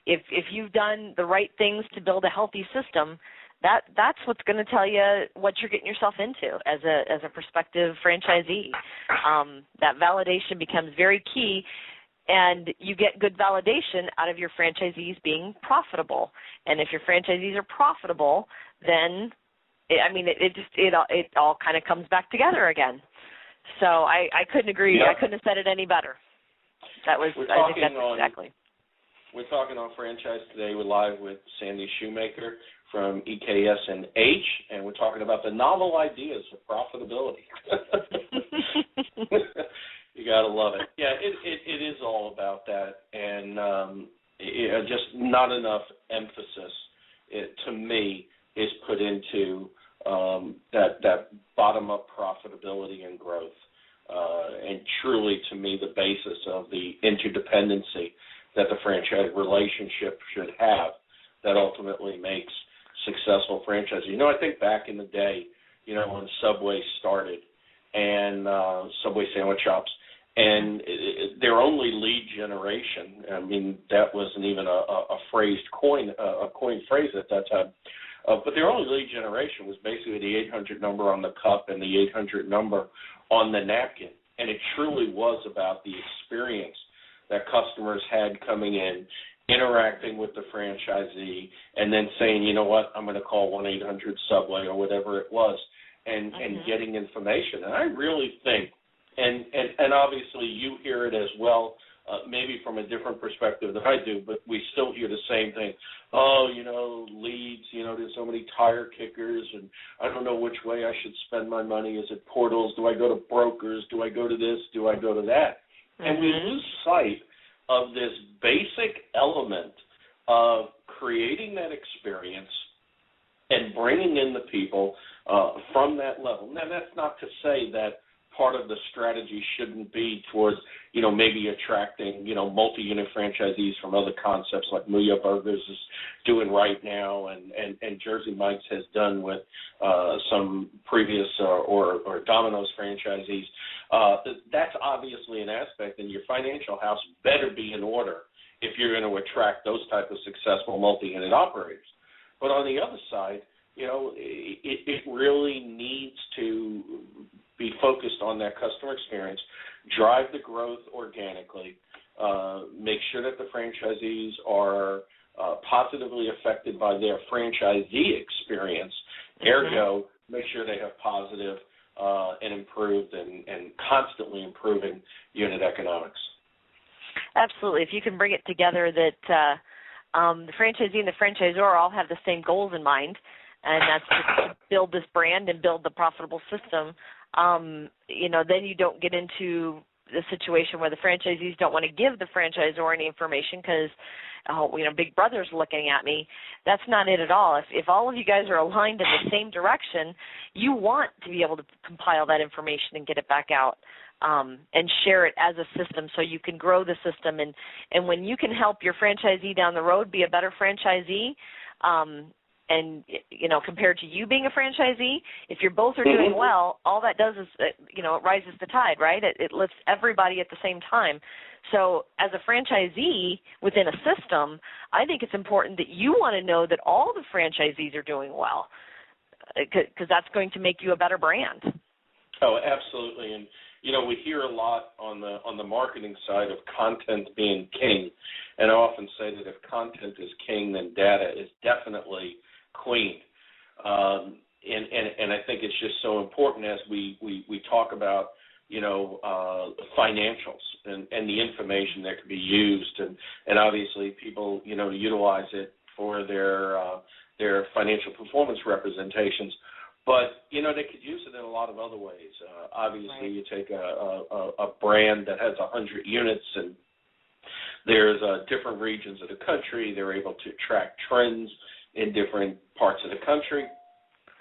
if you've done the right things to build a healthy system, that's what's going to tell you what you're getting yourself into as a prospective franchisee. That validation becomes very key, and you get good validation out of your franchisees being profitable. And if your franchisees are profitable, then it all kind of comes back together again. So I couldn't agree. Yep. I couldn't have said it any better. Exactly. We're talking on Franchise Today. We're live with Sandy Shoemaker from EKS&H, and we're talking about the novel ideas of profitability. You got to love it. Yeah, it is all about that, and just not enough emphasis, to me, is put into that bottom-up profitability and growth. And truly, to me, the basis of the interdependency that the franchise relationship should have that ultimately makes successful franchises. I think back in the day, when Subway started and Subway sandwich shops, and their only lead generation, that wasn't even a coined phrase at that time, but their only lead generation was basically the 800 number on the cup and the 800 number on the napkin. And it truly was about the experience that customers had coming in, interacting with the franchisee, and then saying, you know what, I'm going to call 1-800-SUBWAY or whatever it was, and getting information. And I really think, and obviously you hear it as well, maybe from a different perspective than I do, but we still hear the same thing. Oh, leads, there's so many tire kickers, and I don't know which way I should spend my money. Is it portals? Do I go to brokers? Do I go to this? Do I go to that? And we lose sight of this basic element of creating that experience and bringing in the people from that level. Now, that's not to say that part of the strategy shouldn't be towards, maybe attracting, multi-unit franchisees from other concepts like Muya Burgers is doing right now, and Jersey Mike's has done with some previous or Domino's franchisees. That's obviously an aspect, and your financial house better be in order if you're going to attract those type of successful multi-unit operators. But on the other side, it really needs to be focused on that customer experience, drive the growth organically, make sure that the franchisees are positively affected by their franchisee experience, ergo, make sure they have positive and improved and constantly improving unit economics. Absolutely. If you can bring it together that the franchisee and the franchisor all have the same goals in mind, and that's to build this brand and build the profitable system, then you don't get into the situation where the franchisees don't want to give the franchisor any information because, Big Brother's looking at me. That's not it at all. If all of you guys are aligned in the same direction, you want to be able to compile that information and get it back out and share it as a system so you can grow the system. And when you can help your franchisee down the road be a better franchisee, and, compared to you being a franchisee, if you're both are doing well, all that does is, it rises the tide, right? It lifts everybody at the same time. So as a franchisee within a system, I think it's important that you want to know that all the franchisees are doing well because that's going to make you a better brand. Oh, absolutely. And, we hear a lot on the marketing side of content being king. And I often say that if content is king, then data is definitely queen. And I think it's just so important as we talk about, financials and the information that can be used. And obviously people, utilize it for their financial performance representations. But, they could use it in a lot of other ways. Obviously, you take a brand that has 100 units and there's different regions of the country. They're able to track trends in different parts of the country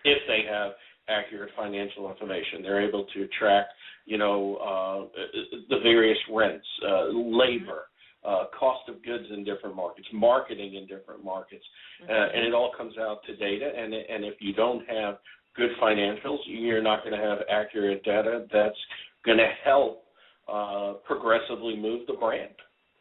if they have accurate financial information. They're able to track, the various rents, labor, cost of goods in different markets, marketing in different markets, and it all comes out to data. And if you don't have good financials, you're not going to have accurate data that's going to help progressively move the brand.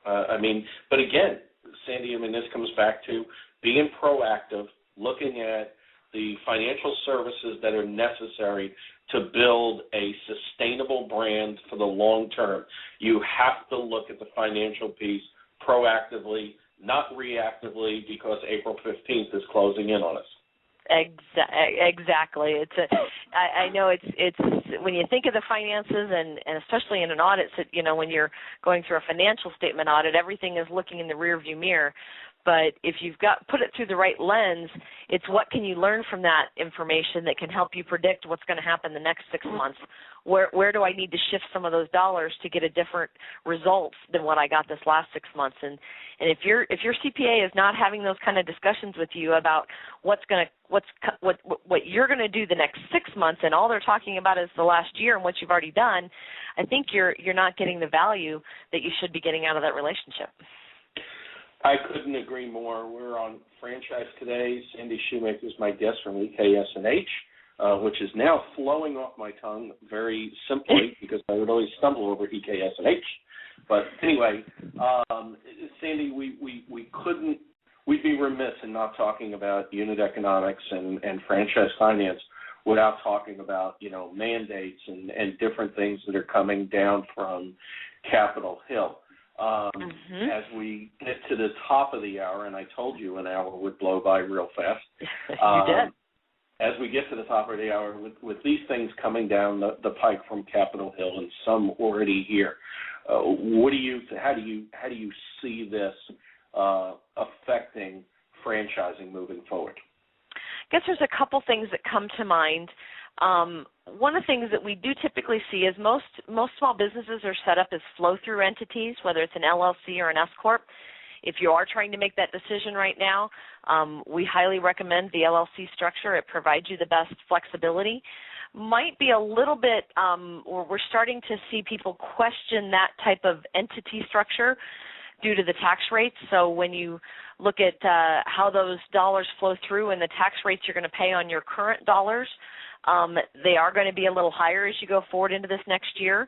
But again, Sandy, this comes back to being proactive, looking at the financial services that are necessary to build a sustainable brand for the long term. You have to look at the financial piece proactively, not reactively because April 15th is closing in on us. Exactly. I know it's when you think of the finances and especially in an audit, when you're going through a financial statement audit, everything is looking in the rearview mirror. But if you've put it through the right lens, it's what can you learn from that information that can help you predict what's going to happen the next 6 months. Where do I need to shift some of those dollars to get a different results than what I got this last 6 months? And if your CPA is not having those kind of discussions with you about what you're going to do the next 6 months, and all they're talking about is the last year and what you've already done, I think you're not getting the value that you should be getting out of that relationship. I couldn't agree more. We're on Franchise Today. Sandy Shoemaker is my guest from EKS&H, which is now flowing off my tongue very simply because I would always stumble over EKS&H. But anyway, Sandy, we'd be remiss in not talking about unit economics and franchise finance without talking about, mandates and different things that are coming down from Capitol Hill. As we get to the top of the hour, and I told you an hour would blow by real fast. You did. As we get to the top of the hour, with these things coming down the pike from Capitol Hill and some already here, how do you see this affecting franchising moving forward? I guess there's a couple things that come to mind. One of the things that we do typically see is most small businesses are set up as flow-through entities, whether it's an LLC or an S-Corp. If you are trying to make that decision right now, we highly recommend the LLC structure. It provides you the best flexibility. Might be a little bit, we're starting to see people question that type of entity structure due to the tax rates. So when you look at how those dollars flow through and the tax rates you're going to pay on your current dollars, they are going to be a little higher as you go forward into this next year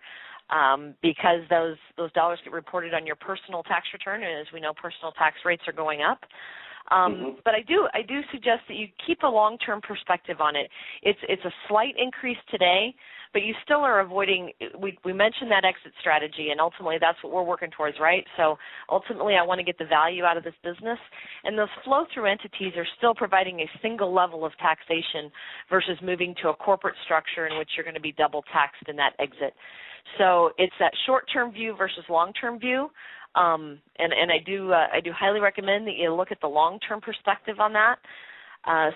because those dollars get reported on your personal tax return, and as we know, personal tax rates are going up. But I do suggest that you keep a long-term perspective on it. It's a slight increase today, but you still are avoiding, we mentioned that exit strategy, and ultimately that's what we're working towards, right? So ultimately I want to get the value out of this business, and those flow-through entities are still providing a single level of taxation versus moving to a corporate structure in which you're going to be double taxed in that exit. So it's that short-term view versus long-term view, and I do highly recommend that you look at the long-term perspective on that.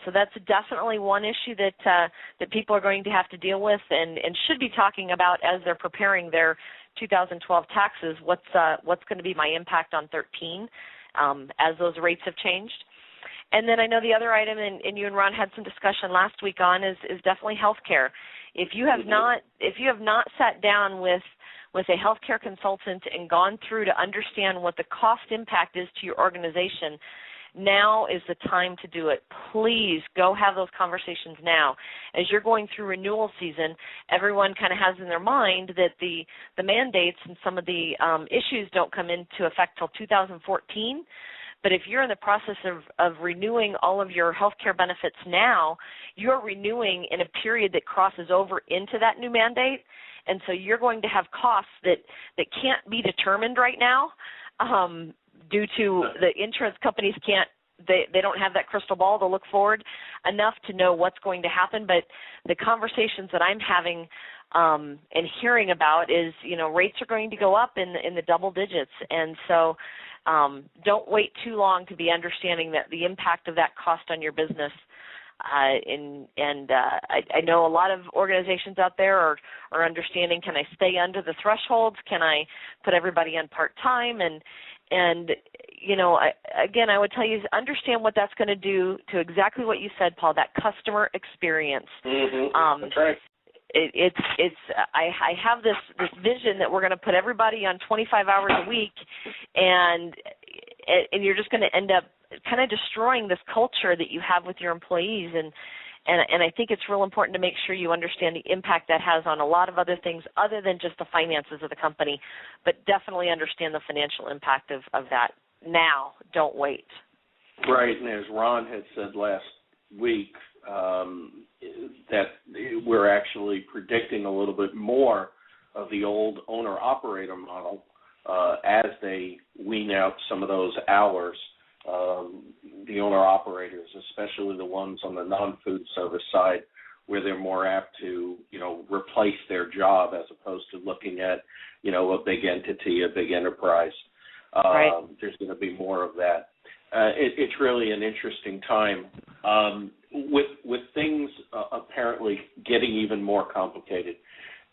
So that's definitely one issue that people are going to have to deal with and should be talking about as they're preparing their 2012 taxes. What's going to be my impact on 13 as those rates have changed? And then I know the other item, and you and Ron had some discussion last week on, is definitely healthcare. If you have not sat down with a healthcare consultant and gone through to understand what the cost impact is to your organization, now is the time to do it. Please go have those conversations now. As you're going through renewal season, everyone kind of has in their mind that the mandates and some of the issues don't come into effect till 2014. But if you're in the process of renewing all of your health care benefits now, you're renewing in a period that crosses over into that new mandate. And so you're going to have costs that can't be determined right now due to the insurance companies they don't have that crystal ball to look forward enough to know what's going to happen. But the conversations that I'm having and hearing about is, rates are going to go up in the double digits. And so don't wait too long to be understanding that the impact of that cost on your business. I know a lot of organizations out there are understanding, can I stay under the thresholds? Can I put everybody on part-time? And I would tell you, understand what that's going to do to exactly what you said, Paul, that customer experience. Mm-hmm. That's right. I have this vision that we're going to put everybody on 25 hours a week, and you're just going to end up kind of destroying this culture that you have with your employees. And I think it's real important to make sure you understand the impact that has on a lot of other things other than just the finances of the company, but definitely understand the financial impact of that now. Don't wait. Right, and as Ron had said last week, that we're actually predicting a little bit more of the old owner-operator model as they wean out some of those hours. The owner-operators, especially the ones on the non-food service side, where they're more apt to, replace their job as opposed to looking at, a big entity, a big enterprise. Right. There's going to be more of that. It's really an interesting time with things apparently getting even more complicated,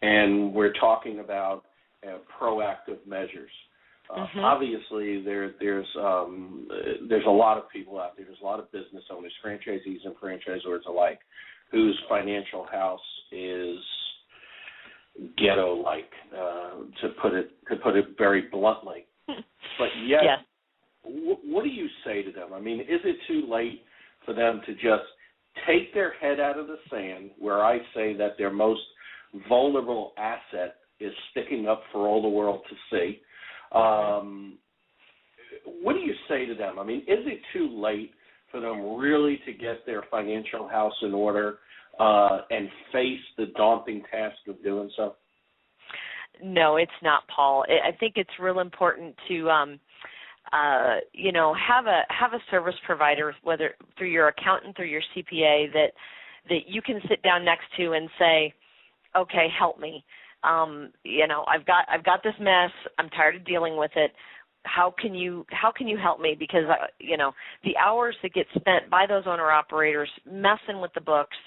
and we're talking about proactive measures. Obviously, there's a lot of people out there. There's a lot of business owners, franchisees and franchisors alike, whose financial house is ghetto-like, to put it very bluntly. But yet, yes. What do you say to them? I mean, is it too late for them to just take their head out of the sand, where I say that their most vulnerable asset is sticking up for all the world to see? What do you say to them? I mean, is it too late for them really to get their financial house in order and face the daunting task of doing so? No, it's not, Paul. I think it's real important to have a service provider, whether through your accountant or your CPA, that you can sit down next to and say, okay, help me. I've got this mess. I'm tired of dealing with it. How can you help me? Because the hours that get spent by those owner operators messing with the books,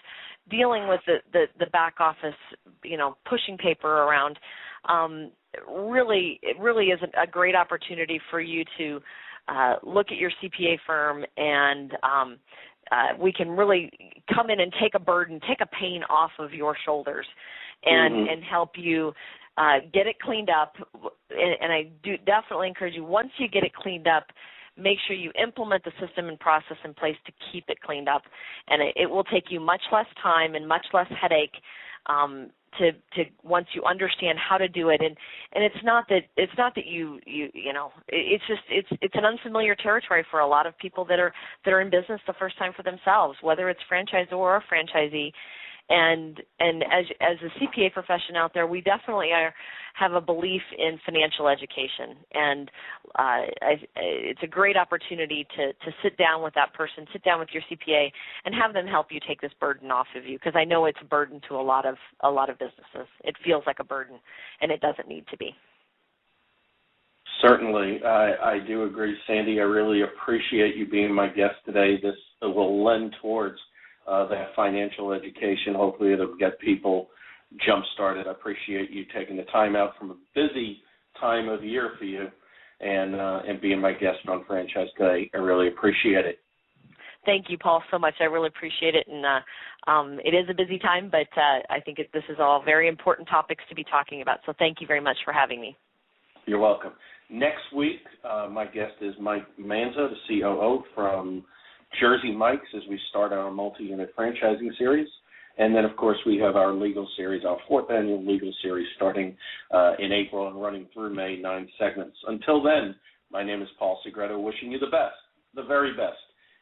dealing with the back office, pushing paper around, it really is a great opportunity for you to look at your CPA firm, and we can really come in and take a burden, take a pain off of your shoulders, and help you get it cleaned up. And I do definitely encourage you, once you get it cleaned up, make sure you implement the system and process in place to keep it cleaned up. And it will take you much less time and much less headache to once you understand how to do it, and it's not that it's an unfamiliar territory for a lot of people that are in business the first time for themselves, whether it's franchisor or franchisee. And as a CPA profession out there, we definitely have a belief in financial education, and it's a great opportunity to sit down with that person, sit down with your CPA, and have them help you take this burden off of you, because I know it's a burden to a lot of businesses. It feels like a burden, and it doesn't need to be. Certainly, I do agree, Sandy. I really appreciate you being my guest today. This will lend towards that financial education. Hopefully it'll get people jump-started. I appreciate you taking the time out from a busy time of year for you and being my guest on Franchise Today. I really appreciate it. Thank you, Paul, so much. I really appreciate it. And it is a busy time, but I think this is all very important topics to be talking about. So thank you very much for having me. You're welcome. Next week, my guest is Mike Manzo, the COO from Jersey Mike's, as we start our multi-unit franchising series. And then, of course, we have our legal series, our 4th annual legal series, starting in April and running through May, 9 segments. Until then, my name is Paul Segreto, wishing you the best, the very best,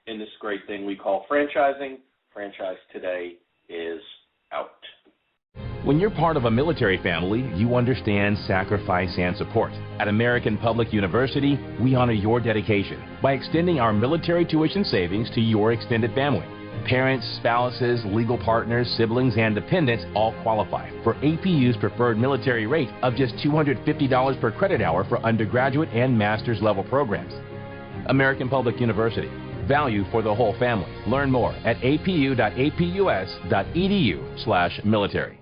in this great thing we call franchising. Franchise Today is out. When you're part of a military family, you understand sacrifice and support. At American Public University, we honor your dedication by extending our military tuition savings to your extended family. Parents, spouses, legal partners, siblings, and dependents all qualify for APU's preferred military rate of just $250 per credit hour for undergraduate and master's level programs. American Public University. Value for the whole family. Learn more at apu.apus.edu/military.